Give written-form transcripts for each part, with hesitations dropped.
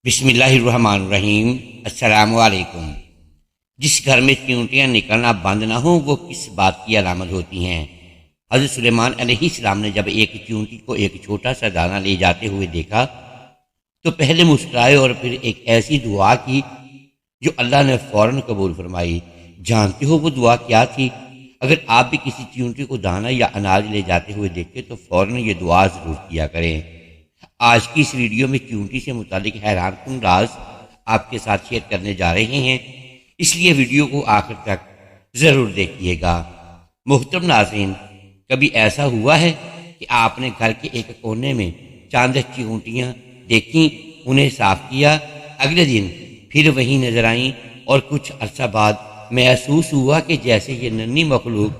بسم اللہ الرحمن الرحیم۔ السلام علیکم۔ جس گھر میں چیونٹیاں نکلنا بند نہ ہوں وہ کس بات کی علامت ہوتی ہیں؟ حضرت سلیمان علیہ السلام نے جب ایک چیونٹی کو ایک چھوٹا سا دانہ لے جاتے ہوئے دیکھا تو پہلے مسکرائے اور پھر ایک ایسی دعا کی جو اللہ نے فوراً قبول فرمائی۔ جانتے ہو وہ دعا کیا تھی؟ اگر آپ بھی کسی چیونٹی کو دانہ یا اناج لے جاتے ہوئے دیکھیں تو فوراً یہ دعا ضرور کیا کریں۔ آج کی اس ویڈیو میں چیونٹی سے متعلق حیران کن راز آپ کے ساتھ شیئر کرنے جا رہے ہیں، اس لیے ویڈیو کو آخر تک ضرور دیکھیے گا۔ محترم ناظرین، کبھی ایسا ہوا ہے کہ آپ نے گھر کے ایک کونے میں چاند چیونٹیاں دیکھیں، انہیں صاف کیا، اگلے دن پھر وہیں نظر آئیں اور کچھ عرصہ بعد محسوس ہوا کہ جیسے یہ ننھی مخلوق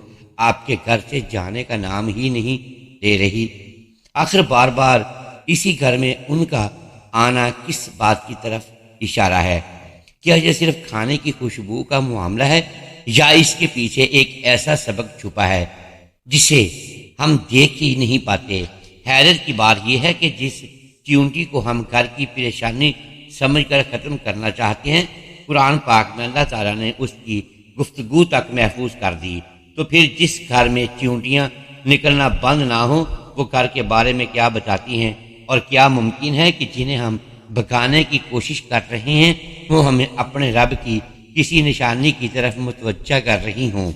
آپ کے گھر سے جانے کا نام ہی نہیں لے رہی؟ آخر بار بار اسی گھر میں ان کا آنا کس بات کی طرف اشارہ ہے؟ کیا یہ صرف کھانے کی خوشبو کا معاملہ ہے یا اس کے پیچھے ایک ایسا سبق چھپا ہے جسے ہم دیکھ ہی نہیں پاتے؟ حیرت کی بات یہ ہے کہ جس چیونٹی کو ہم گھر کی پریشانی سمجھ کر ختم کرنا چاہتے ہیں، قرآن پاک میں اللہ تعالیٰ نے اس کی گفتگو تک محفوظ کر دی، تو پھر جس گھر میں چیونٹیاں نکلنا بند نہ ہوں وہ گھر کے بارے میں کیا بتاتی ہیں؟ اور کیا ممکن ہے کہ جنہیں ہم بھگانے کی کوشش کر رہے ہیں وہ ہمیں اپنے رب کی کسی نشانی کی طرف متوجہ کر رہی ہوں؟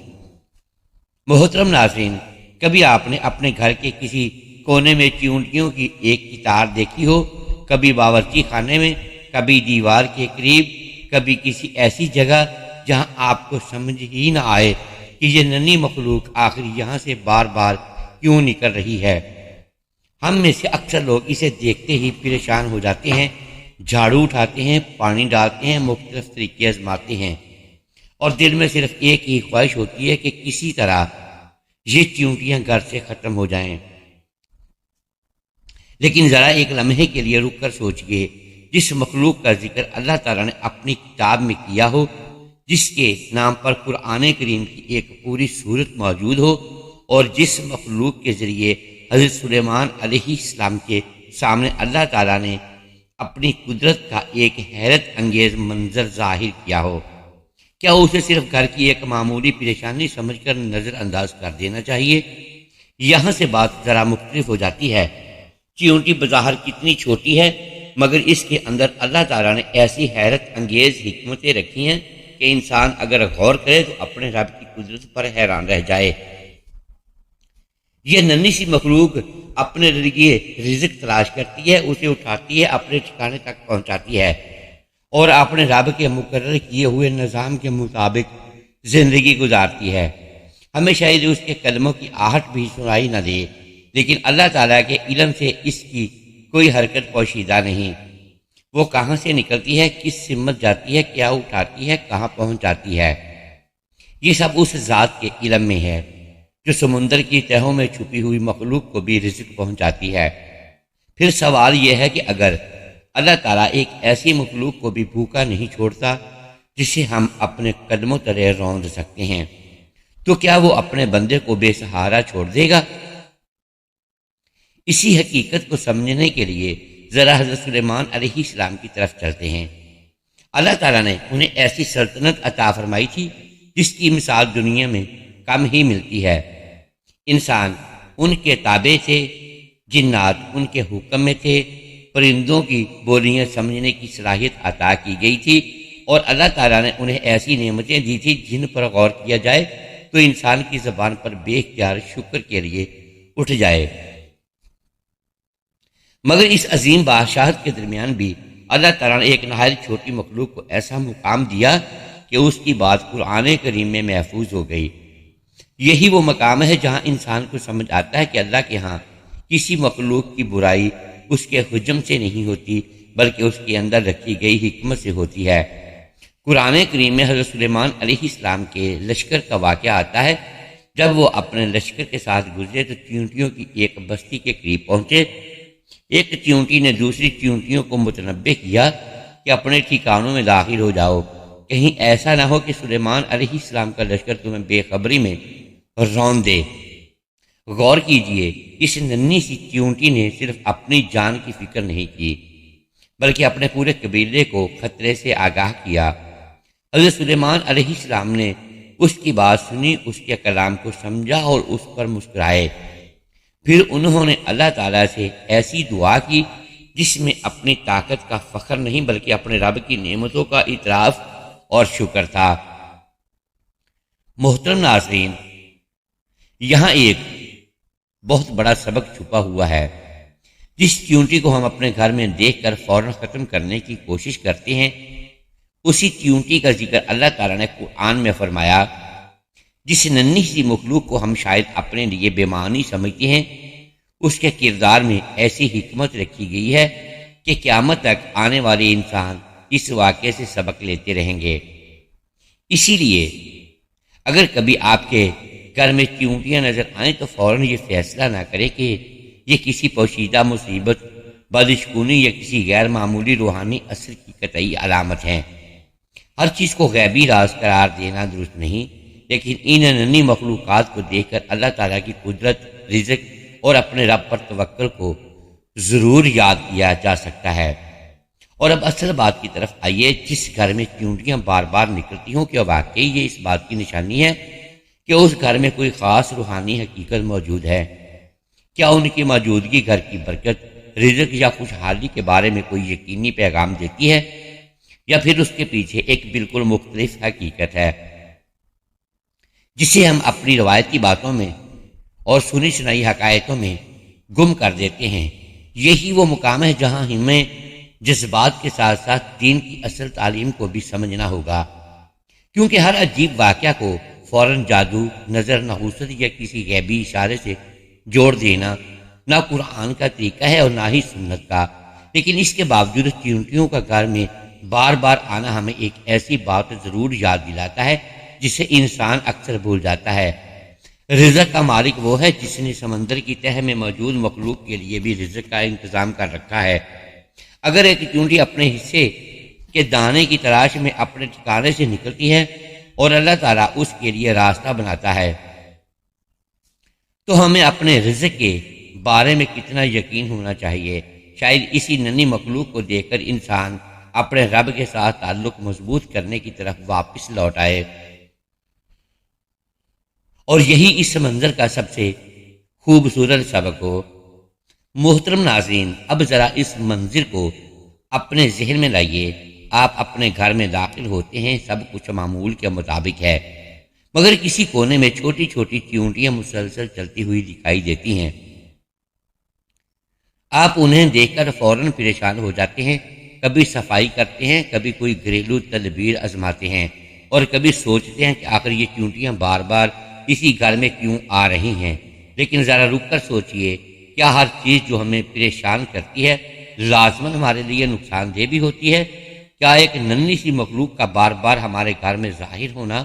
محترم ناظرین، کبھی آپ نے اپنے گھر کے کسی کونے میں چیونٹیوں کی ایک قطار دیکھی ہو؟ کبھی باورچی خانے میں، کبھی دیوار کے قریب، کبھی کسی ایسی جگہ جہاں آپ کو سمجھ ہی نہ آئے کہ یہ ننھی مخلوق آخر یہاں سے بار بار کیوں نکل رہی ہے؟ ہم میں سے اکثر لوگ اسے دیکھتے ہی پریشان ہو جاتے ہیں، جھاڑو اٹھاتے ہیں، پانی ڈالتے ہیں، مختلف طریقے آزماتے ہیں، اور دل میں صرف ایک ہی خواہش ہوتی ہے کہ کسی طرح یہ چیونٹیاں گھر سے ختم ہو جائیں۔ لیکن ذرا ایک لمحے کے لیے رک کر سوچئے، جس مخلوق کا ذکر اللہ تعالیٰ نے اپنی کتاب میں کیا ہو، جس کے نام پر قرآن کریم کی ایک پوری سورت موجود ہو، اور جس مخلوق کے ذریعے حضرت سلیمان علیہ السلام کے سامنے اللہ تعالیٰ نے اپنی قدرت کا ایک حیرت انگیز منظر ظاہر کیا ہو، کیا اسے صرف گھر کی ایک معمولی پریشانی سمجھ کر نظر انداز کر دینا چاہیے؟ یہاں سے بات ذرا مختلف ہو جاتی ہے۔ چیونٹی بظاہر کتنی چھوٹی ہے، مگر اس کے اندر اللہ تعالیٰ نے ایسی حیرت انگیز حکمتیں رکھی ہیں کہ انسان اگر غور کرے تو اپنے رب کی قدرت پر حیران رہ جائے۔ یہ ننھی سی مخلوق اپنے لیے رزق تلاش کرتی ہے، اسے اٹھاتی ہے، اپنے ٹھکانے تک پہنچاتی ہے، اور اپنے رب کے مقرر کیے ہوئے نظام کے مطابق زندگی گزارتی ہے۔ ہمیں شاید اس کے قدموں کی آہٹ بھی سنائی نہ دے، لیکن اللہ تعالیٰ کے علم سے اس کی کوئی حرکت پوشیدہ نہیں۔ وہ کہاں سے نکلتی ہے، کس سمت جاتی ہے، کیا اٹھاتی ہے، کہاں پہنچاتی ہے، یہ سب اس ذات کے علم میں ہے جو سمندر کی تہوں میں چھپی ہوئی مخلوق کو بھی رزق پہنچاتی ہے۔ پھر سوال یہ ہے کہ اگر اللہ تعالیٰ ایک ایسی مخلوق کو بھی بھوکا نہیں چھوڑتا جسے ہم اپنے قدموں تلے روند سکتے ہیں، تو کیا وہ اپنے بندے کو بے سہارا چھوڑ دے گا؟ اسی حقیقت کو سمجھنے کے لیے ذرا حضرت سلیمان علیہ السلام کی طرف چلتے ہیں۔ اللہ تعالیٰ نے انہیں ایسی سلطنت عطا فرمائی تھی جس کی مثال دنیا میں کم ہی ملتی ہے۔ انسان ان کے تابع تھے، جنات ان کے حکم میں تھے، پرندوں کی بولیاں سمجھنے کی صلاحیت عطا کی گئی تھی، اور اللہ تعالیٰ نے انہیں ایسی نعمتیں دی تھی جن پر غور کیا جائے تو انسان کی زبان پر بے اختیار شکر کے لیے اٹھ جائے۔ مگر اس عظیم بادشاہت کے درمیان بھی اللہ تعالیٰ نے ایک نہایت چھوٹی مخلوق کو ایسا مقام دیا کہ اس کی بات قرآن کریم میں محفوظ ہو گئی۔ یہی وہ مقام ہے جہاں انسان کو سمجھ آتا ہے کہ اللہ کے ہاں کسی مخلوق کی برائی اس کے حجم سے نہیں ہوتی بلکہ اس کے اندر رکھی گئی حکمت سے ہوتی ہے۔ قرآن کریم میں حضرت سلیمان علیہ السلام کے لشکر کا واقعہ آتا ہے۔ جب وہ اپنے لشکر کے ساتھ گزرے تو چیونٹیوں کی ایک بستی کے قریب پہنچے۔ ایک چیونٹی نے دوسری چیونٹیوں کو متنبہ کیا کہ اپنے ٹھکانوں میں داخل ہو جاؤ، کہیں ایسا نہ ہو کہ سلیمان علیہ السلام کا لشکر تمہیں بے خبری میں رون دے۔ غور کیجئے، اس ننھی سی چیونٹی نے صرف اپنی جان کی فکر نہیں کی بلکہ اپنے پورے قبیلے کو خطرے سے آگاہ کیا۔ حضرت سلیمان علیہ السلام نے اس کی بات سنی، اس کے کلام کو سمجھا اور اس پر مسکرائے۔ پھر انہوں نے اللہ تعالیٰ سے ایسی دعا کی جس میں اپنی طاقت کا فخر نہیں بلکہ اپنے رب کی نعمتوں کا اعتراف اور شکر تھا۔ محترم ناظرین، یہاں ایک بہت بڑا سبق چھپا ہوا ہے۔ جس چیونٹی کو ہم اپنے گھر میں دیکھ کر فوراً ختم کرنے کی کوشش کرتے ہیں، اسی چیونٹی کا ذکر اللہ تعالیٰ نے قرآن میں فرمایا۔ جس ننھی سی مخلوق کو ہم شاید اپنے لیے بے معنی سمجھتے ہیں، اس کے کردار میں ایسی حکمت رکھی گئی ہے کہ قیامت تک آنے والے انسان اس واقعے سے سبق لیتے رہیں گے۔ اسی لیے اگر کبھی آپ کے گھر میں چیونٹیاں نظر آئیں تو فوراً یہ فیصلہ نہ کریں کہ یہ کسی پوشیدہ مصیبت، بدشگونی یا کسی غیر معمولی روحانی اثر کی قطعی علامت ہے۔ ہر چیز کو غیبی راز قرار دینا درست نہیں، لیکن ان ننھی مخلوقات کو دیکھ کر اللہ تعالیٰ کی قدرت، رزق اور اپنے رب پر توکل کو ضرور یاد کیا جا سکتا ہے۔ اور اب اصل بات کی طرف آئیے۔ جس گھر میں چیونٹیاں بار بار نکلتی ہوں کہ واقعی یہ اس بات کی نشانی ہے کہ اس گھر میں کوئی خاص روحانی حقیقت موجود ہے۔ کیا ان کی موجودگی گھر کی برکت، رزق یا خوشحالی کے بارے میں کوئی یقینی پیغام دیتی ہے، یا پھر اس کے پیچھے ایک بالکل مختلف حقیقت ہے جسے ہم اپنی روایتی باتوں میں اور سنی سنائی حقائقوں میں گم کر دیتے ہیں؟ یہی وہ مقام ہے جہاں ہمیں جذبات کے ساتھ ساتھ دین کی اصل تعلیم کو بھی سمجھنا ہوگا، کیونکہ ہر عجیب واقعہ کو فوراً جادو، نظر نحوست یا کسی غیبی اشارے سے جوڑ دینا نہ قرآن کا طریقہ ہے اور نہ ہی سنت کا۔ لیکن اس کے باوجود چیونٹیوں کا گھر میں بار بار آنا ہمیں ایک ایسی بات ضرور یاد دلاتا ہے جسے انسان اکثر بھول جاتا ہے۔ رزق کا مالک وہ ہے جس نے سمندر کی تہہ میں موجود مخلوق کے لیے بھی رزق کا انتظام کر رکھا ہے۔ اگر ایک چیونٹی اپنے حصے کے دانے کی تلاش میں اپنے ٹھکانے سے نکلتی ہے اور اللہ تعالیٰ اس کے لیے راستہ بناتا ہے، تو ہمیں اپنے رزق کے بارے میں کتنا یقین ہونا چاہیے۔ شاید اسی ننھی مخلوق کو دیکھ کر انسان اپنے رب کے ساتھ تعلق مضبوط کرنے کی طرف واپس لوٹ آئے، اور یہی اس منظر کا سب سے خوبصورت سبق ہو۔ محترم ناظرین، اب ذرا اس منظر کو اپنے ذہن میں لائیے۔ آپ اپنے گھر میں داخل ہوتے ہیں، سب کچھ معمول کے مطابق ہے، مگر کسی کونے میں چھوٹی چھوٹی چیونٹیاں مسلسل چلتی ہوئی دکھائی دیتی ہیں۔ آپ انہیں دیکھ کر فوراً پریشان ہو جاتے ہیں، کبھی صفائی کرتے ہیں، کبھی کوئی گھریلو تدبیر آزماتے ہیں، اور کبھی سوچتے ہیں کہ آخر یہ چیونٹیاں بار بار اسی گھر میں کیوں آ رہی ہیں۔ لیکن ذرا رک کر سوچئے، کیا ہر چیز جو ہمیں پریشان کرتی ہے لازماً ہمارے لیے نقصان دہ بھی ہوتی ہے؟ کیا ایک ننھی سی مخلوق کا بار بار ہمارے گھر میں ظاہر ہونا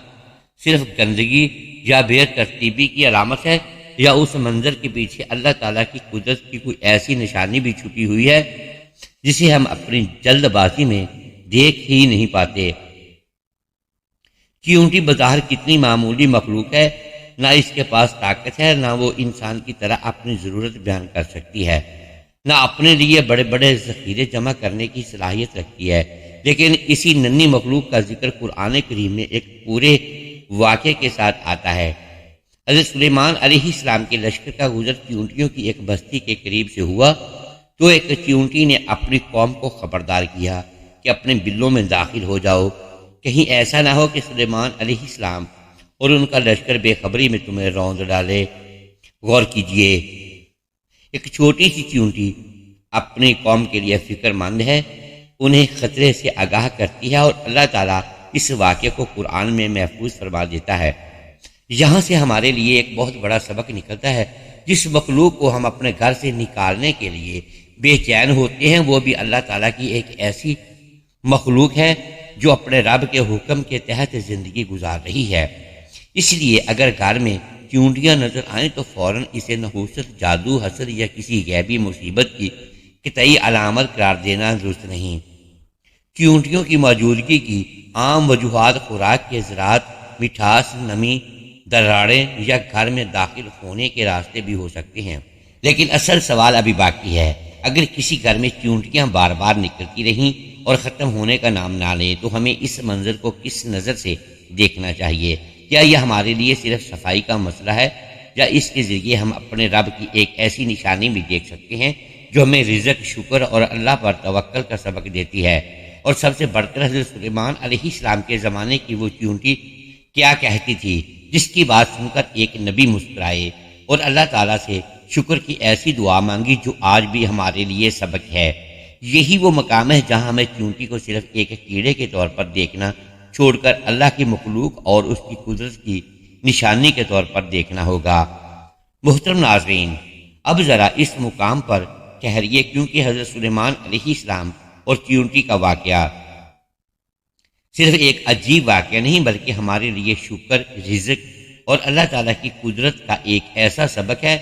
صرف گندگی یا بے ترتیبی کی علامت ہے، یا اس منظر کے پیچھے اللہ تعالیٰ کی قدرت کی کوئی ایسی نشانی بھی چھپی ہوئی ہے جسے ہم اپنی جلد بازی میں دیکھ ہی نہیں پاتے؟ چیونٹی بظاہر کتنی معمولی مخلوق ہے، نہ اس کے پاس طاقت ہے، نہ وہ انسان کی طرح اپنی ضرورت بیان کر سکتی ہے، نہ اپنے لیے بڑے بڑے ذخیرے جمع کرنے کی صلاحیت رکھتی ہے۔ لیکن اسی ننھی مخلوق کا ذکر قرآن کریم میں ایک پورے واقعے کے ساتھ آتا ہے۔ حضرت سلیمان علیہ السلام کے لشکر کا گزر چیونٹیوں کی ایک بستی کے قریب سے ہوا تو ایک چیونٹی نے اپنی قوم کو خبردار کیا کہ اپنے بلوں میں داخل ہو جاؤ، کہیں ایسا نہ ہو کہ سلیمان علیہ السلام اور ان کا لشکر بے خبری میں تمہیں روند ڈالے۔ غور کیجئے، ایک چھوٹی سی چیونٹی اپنی قوم کے لیے فکر مند ہے، انہیں خطرے سے آگاہ کرتی ہے، اور اللہ تعالیٰ اس واقعے کو قرآن میں محفوظ فرما دیتا ہے۔ یہاں سے ہمارے لیے ایک بہت بڑا سبق نکلتا ہے۔ جس مخلوق کو ہم اپنے گھر سے نکالنے کے لیے بے چین ہوتے ہیں، وہ بھی اللہ تعالیٰ کی ایک ایسی مخلوق ہے جو اپنے رب کے حکم کے تحت زندگی گزار رہی ہے۔ اس لیے اگر گھر میں چیونٹیاں نظر آئیں تو فوراً اسے نحوست، جادو، حسد یا کسی غیبی مصیبت کی قطعی علامت قرار دینا درست نہیں۔ چیونٹیوں کی موجودگی کی عام وجوہات خوراک کے ذرات، مٹھاس، نمی، دراڑیں یا گھر میں داخل ہونے کے راستے بھی ہو سکتے ہیں، لیکن اصل سوال ابھی باقی ہے۔ اگر کسی گھر میں چیونٹیاں بار بار نکلتی رہیں اور ختم ہونے کا نام نہ لیں تو ہمیں اس منظر کو کس نظر سے دیکھنا چاہیے؟ کیا یہ ہمارے لیے صرف صفائی کا مسئلہ ہے، یا اس کے ذریعے ہم اپنے رب کی ایک ایسی نشانی بھی دیکھ سکتے ہیں جو ہمیں رزق، شکر اور اللہ پر توکل کا سبق دیتی ہے؟ اور سب سے بڑھ کر حضرت سلیمان علیہ السلام کے زمانے کی وہ چیونٹی کیا کہتی تھی جس کی بات سن کر ایک نبی مسکرائے اور اللہ تعالیٰ سے شکر کی ایسی دعا مانگی جو آج بھی ہمارے لیے سبق ہے؟ یہی وہ مقام ہے جہاں ہمیں چیونٹی کو صرف ایک کیڑے کے طور پر دیکھنا چھوڑ کر اللہ کی مخلوق اور اس کی قدرت کی نشانی کے طور پر دیکھنا ہوگا۔ محترم ناظرین، اب ذرا اس مقام پر ٹھہریے، کیونکہ حضرت سلیمان علیہ السلام اور چیونٹی کا واقعہ صرف ایک عجیب واقعہ نہیں بلکہ ہمارے لیے شکر، رزق اور اللہ تعالیٰ کی قدرت کا ایک ایسا سبق ہے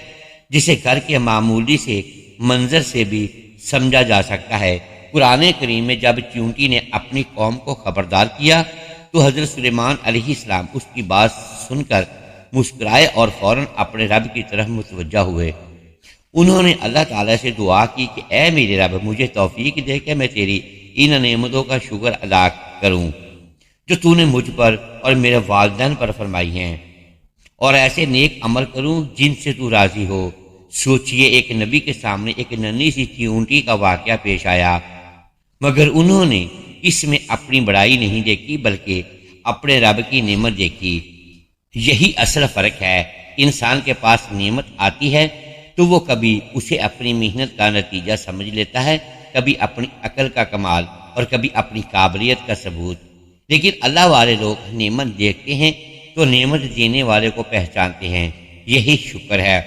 جسے گھر کے معمولی سے منظر سے بھی سمجھا جا سکتا ہے۔ قرآن کریم میں جب چیونٹی نے اپنی قوم کو خبردار کیا تو حضرت سلیمان علیہ السلام اس کی بات سن کر مسکرائے اور فوراً اپنے رب کی طرف متوجہ ہوئے۔ انہوں نے اللہ تعالیٰ سے دعا کی کہ اے میرے رب، مجھے توفیق دے کہ میں تیری ان نعمتوں کا شکر ادا کروں جو تو نے مجھ پر اور میرے والدین پر فرمائی ہیں، اور ایسے نیک عمل کروں جن سے تو راضی ہو۔ سوچئے، ایک نبی کے سامنے ایک ننھی سی چیونٹی کا واقعہ پیش آیا، مگر انہوں نے اس میں اپنی بڑائی نہیں دیکھی بلکہ اپنے رب کی نعمت دیکھی۔ یہی اصل فرق ہے۔ انسان کے پاس نعمت آتی ہے تو وہ کبھی اسے اپنی محنت کا نتیجہ سمجھ لیتا ہے، کبھی اپنی عقل کا کمال اور کبھی اپنی قابلیت کا ثبوت، لیکن اللہ والے لوگ نعمت دیکھتے ہیں تو نعمت دینے والے کو پہچانتے ہیں۔ یہی شکر ہے،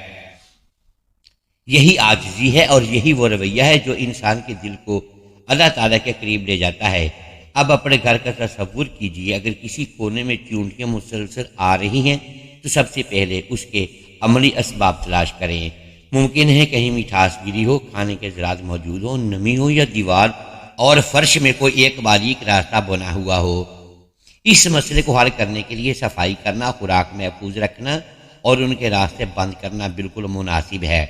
یہی عاجزی ہے اور یہی وہ رویہ ہے جو انسان کے دل کو اللہ تعالیٰ کے قریب لے جاتا ہے۔ اب اپنے گھر کا تصور کیجیے، اگر کسی کونے میں چیونٹیاں مسلسل آ رہی ہیں تو سب سے پہلے اس کے عملی اسباب تلاش کریں۔ ممکن ہے کہیں مٹھاس گری ہو، کھانے کے ذرات موجود ہوں، نمی ہو، یا دیوار اور فرش میں کوئی ایک باریک راستہ بنا ہوا ہو۔ اس مسئلے کو حل کرنے کے لیے صفائی کرنا، خوراک محفوظ رکھنا اور ان کے راستے بند کرنا بالکل مناسب ہے،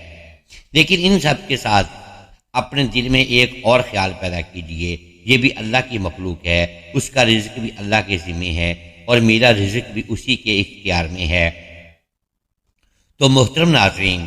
لیکن ان سب کے ساتھ اپنے دل میں ایک اور خیال پیدا کیجیے، یہ بھی اللہ کی مخلوق ہے، اس کا رزق بھی اللہ کے ذمہ ہے اور میرا رزق بھی اسی کے اختیار میں ہے۔ تو محترم ناظرین،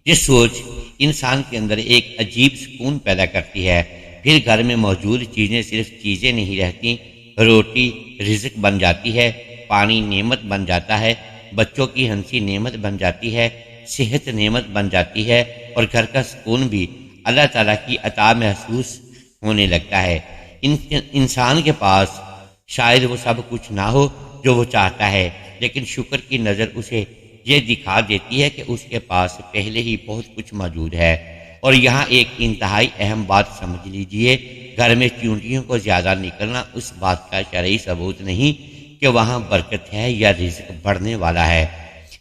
یہ سوچ انسان کے اندر ایک عجیب سکون پیدا کرتی ہے۔ پھر گھر میں موجود چیزیں صرف چیزیں نہیں رہتی، روٹی رزق بن جاتی ہے، پانی نعمت بن جاتا ہے، بچوں کی ہنسی نعمت بن جاتی ہے، صحت نعمت بن جاتی ہے، اور گھر کا سکون بھی اللہ تعالیٰ کی عطا محسوس ہونے لگتا ہے۔ انسان کے پاس شاید وہ سب کچھ نہ ہو جو وہ چاہتا ہے، لیکن شکر کی نظر اسے یہ دکھا دیتی ہے کہ اس کے پاس پہلے ہی بہت کچھ موجود ہے۔ اور یہاں ایک انتہائی اہم بات سمجھ لیجئے، گھر میں چیونٹیوں کو زیادہ نکلنا اس بات کا شرعی ثبوت نہیں کہ وہاں برکت ہے یا رزق بڑھنے والا ہے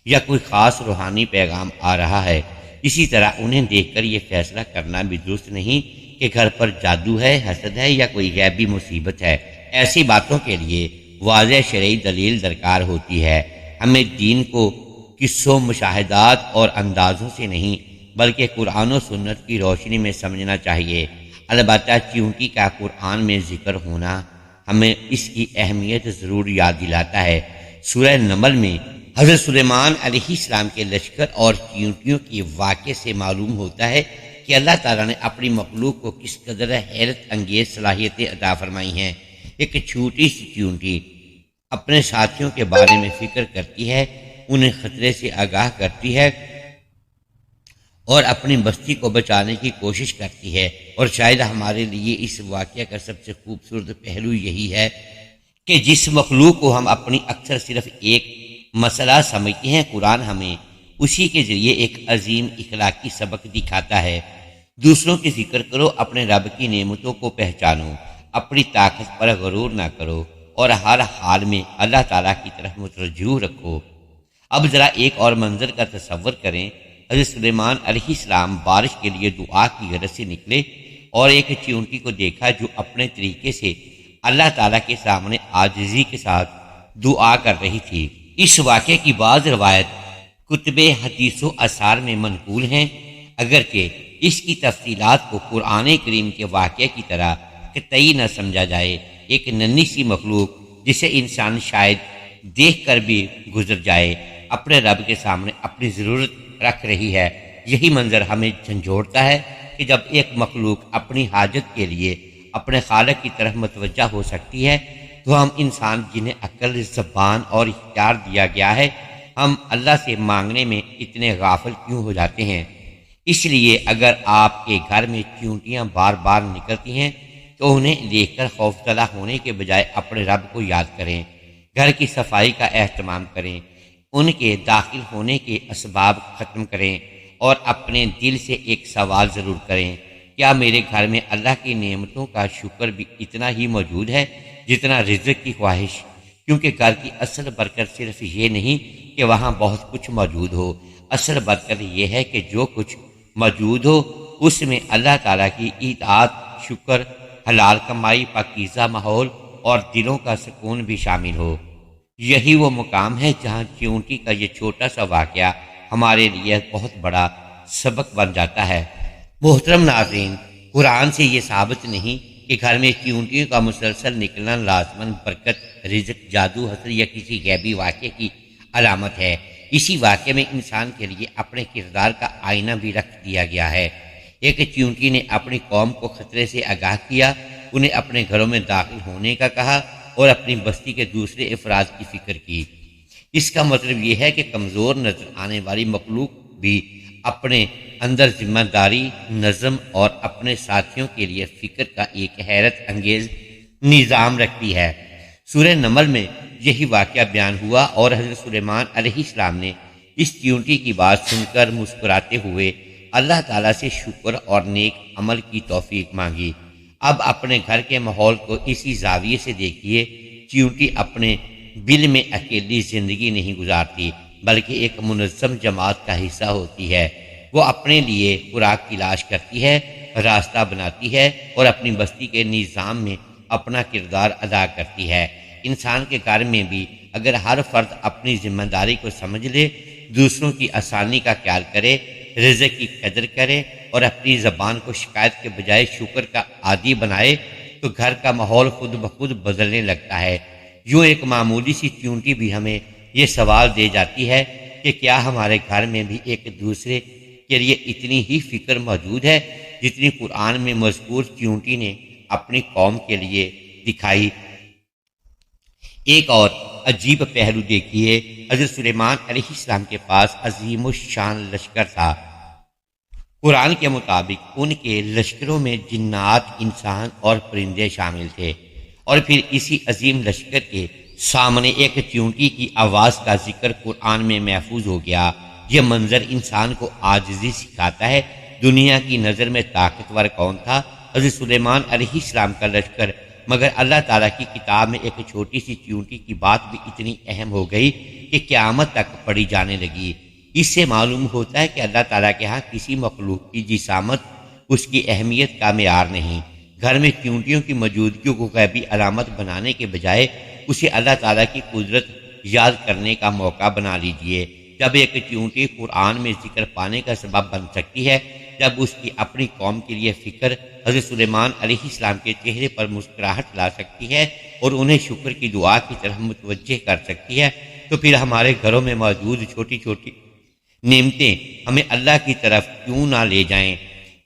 یا کوئی خاص روحانی پیغام آ رہا ہے۔ اسی طرح انہیں دیکھ کر یہ فیصلہ کرنا بھی درست نہیں کہ گھر پر جادو ہے، حسد ہے یا کوئی غیبی مصیبت ہے۔ ایسی باتوں کے لیے واضح شرعی دلیل درکار ہوتی ہے۔ ہمیں دین کو قصوں، مشاہدات اور اندازوں سے نہیں بلکہ قرآن و سنت کی روشنی میں سمجھنا چاہیے۔ البتہ چیونٹی کا قرآن میں ذکر ہونا ہمیں اس کی اہمیت ضرور یاد دلاتا ہے۔ سورہ نمل میں حضرت سلیمان علیہ السلام کے لشکر اور چیونٹیوں کے واقعے سے معلوم ہوتا ہے کہ اللہ تعالیٰ نے اپنی مخلوق کو کس قدر حیرت انگیز صلاحیتیں عطا فرمائی ہیں۔ ایک چھوٹی سی چیونٹی اپنے ساتھیوں کے بارے میں فکر کرتی ہے، انہیں خطرے سے آگاہ کرتی ہے اور اپنی بستی کو بچانے کی کوشش کرتی ہے۔ اور شاید ہمارے لیے اس واقعہ کا سب سے خوبصورت پہلو یہی ہے کہ جس مخلوق کو ہم اپنی اکثر صرف ایک مسئلہ سمجھتے ہیں، قرآن ہمیں اسی کے ذریعے ایک عظیم اخلاقی سبق دکھاتا ہے۔ دوسروں کی ذکر کرو، اپنے رب کی نعمتوں کو پہچانو، اپنی طاقت پر غرور نہ کرو اور ہر حال میں اللہ تعالیٰ کی طرف متوجہ رکھو۔ اب ذرا ایک اور منظر کا تصور کریں۔ حضرت سلیمان علیہ السلام بارش کے لیے دعا کی غرض سے نکلے اور ایک چیونٹی کو دیکھا جو اپنے طریقے سے اللہ تعالیٰ کے سامنے عاجزی کے ساتھ دعا کر رہی تھی۔ اس واقعے کی بعض روایت کتب حدیث و آثار میں منقول ہیں، اگرچہ اس کی تفصیلات کو قرآن کریم کے واقعے کی طرح قطعی نہ سمجھا جائے۔ ایک ننھی سی مخلوق جسے انسان شاید دیکھ کر بھی گزر جائے، اپنے رب کے سامنے اپنی ضرورت رکھ رہی ہے۔ یہی منظر ہمیں جھنجھوڑتا ہے کہ جب ایک مخلوق اپنی حاجت کے لیے اپنے خالق کی طرف متوجہ ہو سکتی ہے تو ہم انسان جنہیں عقل، زبان اور اختیار دیا گیا ہے، ہم اللہ سے مانگنے میں اتنے غافل کیوں ہو جاتے ہیں؟ اس لیے اگر آپ کے گھر میں چیونٹیاں بار بار نکلتی ہیں تو انہیں دیکھ کر خوفزدہ ہونے کے بجائے اپنے رب کو یاد کریں، گھر کی صفائی کا اہتمام کریں، ان کے داخل ہونے کے اسباب ختم کریں اور اپنے دل سے ایک سوال ضرور کریں، کیا میرے گھر میں اللہ کی نعمتوں کا شکر بھی اتنا ہی موجود ہے جتنا رزق کی خواہش؟ کیونکہ گھر کی اصل برکت صرف یہ نہیں کہ وہاں بہت کچھ موجود ہو، اصل برکت یہ ہے کہ جو کچھ موجود ہو اس میں اللہ تعالیٰ کی اطاعت، شکر، حلال کمائی، پاکیزہ ماحول اور دلوں کا سکون بھی شامل ہو۔ یہی وہ مقام ہے جہاں چیونٹی کا یہ چھوٹا سا واقعہ ہمارے لیے بہت بڑا سبق بن جاتا ہے۔ محترم ناظرین، قرآن سے یہ ثابت نہیں کہ گھر میں چیونٹیوں کا مسلسل نکلنا لازماً برکت، رزق، جادو، حسد یا کسی غیبی واقعے کی علامت ہے۔ اسی واقعے میں انسان کے لیے اپنے کردار کا آئینہ بھی رکھ دیا گیا ہے۔ ایک چیونٹی نے اپنی قوم کو خطرے سے آگاہ کیا، انہیں اپنے گھروں میں داخل ہونے کا کہا اور اپنی بستی کے دوسرے افراد کی فکر کی۔ اس کا مطلب یہ ہے کہ کمزور نظر آنے والی مخلوق بھی اپنے اندر ذمہ داری، نظم اور اپنے ساتھیوں کے لیے فکر کا ایک حیرت انگیز نظام رکھتی ہے۔ سورہ نمل میں یہی واقعہ بیان ہوا اور حضرت سلیمان علیہ السلام نے اس چیونٹی کی بات سن کر مسکراتے ہوئے اللہ تعالیٰ سے شکر اور نیک عمل کی توفیق مانگی۔ اب اپنے گھر کے ماحول کو اسی زاویے سے دیکھیے، چیونٹی اپنے بل میں اکیلی زندگی نہیں گزارتی بلکہ ایک منظم جماعت کا حصہ ہوتی ہے۔ وہ اپنے لیے خوراک کی تلاش کرتی ہے، راستہ بناتی ہے اور اپنی بستی کے نظام میں اپنا کردار ادا کرتی ہے۔ انسان کے گھر میں بھی اگر ہر فرد اپنی ذمہ داری کو سمجھ لے، دوسروں کی آسانی کا خیال کرے، رزق کی قدر کرے اور اپنی زبان کو شکایت کے بجائے شکر کا عادی بنائے تو گھر کا ماحول خود بخود بدلنے لگتا ہے۔ یوں ایک معمولی سی چیونٹی بھی ہمیں یہ سوال دے جاتی ہے کہ کیا ہمارے گھر میں بھی ایک دوسرے کے لیے اتنی ہی فکر موجود ہے جتنی قرآن میں مذکور چیونٹی نے اپنی قوم کے لیے دکھائی۔ ایک اور عجیب پہلو دیکھیے، حضرت سلیمان علیہ السلام کے پاس عظیم الشان لشکر تھا۔ قرآن کے مطابق ان کے لشکروں میں جنات، انسان اور پرندے شامل تھے، اور پھر اسی عظیم لشکر کے سامنے ایک چیونٹی کی آواز کا ذکر قرآن میں محفوظ ہو گیا۔ یہ منظر انسان کو عاجزی سکھاتا ہے۔ دنیا کی نظر میں طاقتور کون تھا؟ حضرت سلیمان علیہ السلام کا لشکر، مگر اللہ تعالیٰ کی کتاب میں ایک چھوٹی سی چیونٹی کی بات بھی اتنی اہم ہو گئی کہ قیامت تک پڑھی جانے لگی۔ اس سے معلوم ہوتا ہے کہ اللہ تعالیٰ کے ہاں کسی مخلوق کی جسامت اس کی اہمیت کا معیار نہیں۔ گھر میں چیونٹیوں کی موجودگی کو غیبی علامت بنانے کے بجائے اسے اللہ تعالیٰ کی قدرت یاد کرنے کا موقع بنا لیجیے۔ جب ایک چیونٹی قرآن میں ذکر پانے کا سبب بن سکتی ہے، جب اس کی اپنی قوم کے لیے فکر حضرت سلیمان علیہ السلام کے چہرے پر مسکراہٹ لا سکتی ہے اور انہیں شکر کی دعا کی طرف متوجہ کر سکتی ہے، تو پھر ہمارے گھروں میں موجود چھوٹی چھوٹی نعمتیں ہمیں اللہ کی طرف کیوں نہ لے جائیں۔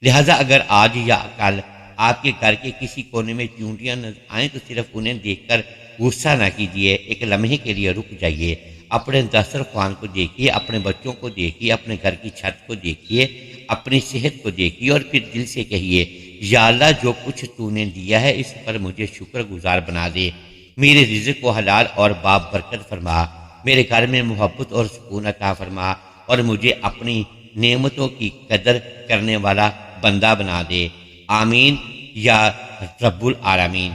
لہٰذا اگر آج یا کل آپ کے گھر کے کسی کونے میں چیونٹیاں نظر آئیں تو صرف انہیں دیکھ کر غصہ نہ کیجیے، ایک لمحے کے لیے رک جائیے، اپنے دسترخوان کو دیکھیے، اپنے بچوں کو دیکھیے، اپنے گھر کی چھت کو دیکھیے، اپنی صحت کو دیکھیے اور پھر دل سے کہیے، یا اللہ جو کچھ تو نے دیا ہے اس پر مجھے شکر گزار بنا دے، میرے رزق کو حلال اور باب برکت فرما، میرے گھر میں محبت اور سکون عطا فرما اور مجھے اپنی نعمتوں کی قدر کرنے والا بندہ بنا دے، آمین یا رب العالمین۔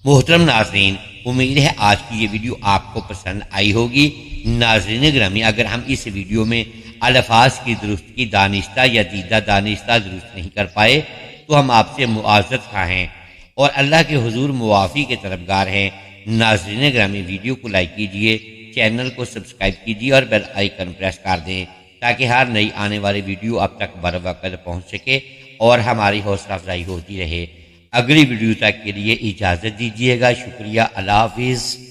محترم ناظرین، امید ہے آج کی یہ ویڈیو آپ کو پسند آئی ہوگی۔ ناظرین گرامی، اگر ہم اس ویڈیو میں الفاظ کی درستگی دانستہ یا دیدہ دانستہ درست نہیں کر پائے تو ہم آپ سے معذرت خواہ ہیں اور اللہ کے حضور معافی کے طلبگار ہیں۔ ناظرین گرامی، ویڈیو کو لائک کیجیے، چینل کو سبسکرائب کیجیے اور بیل آئیکن پریس کر دیں تاکہ ہر نئی آنے والی ویڈیو اب تک بر وقت پہنچ سکے۔ اور ہماری حوصلہ افزائی ہوتی رہے۔ اگلی ویڈیو تک کے لیے اجازت دیجیے گا۔ شکریہ، اللہ حافظ۔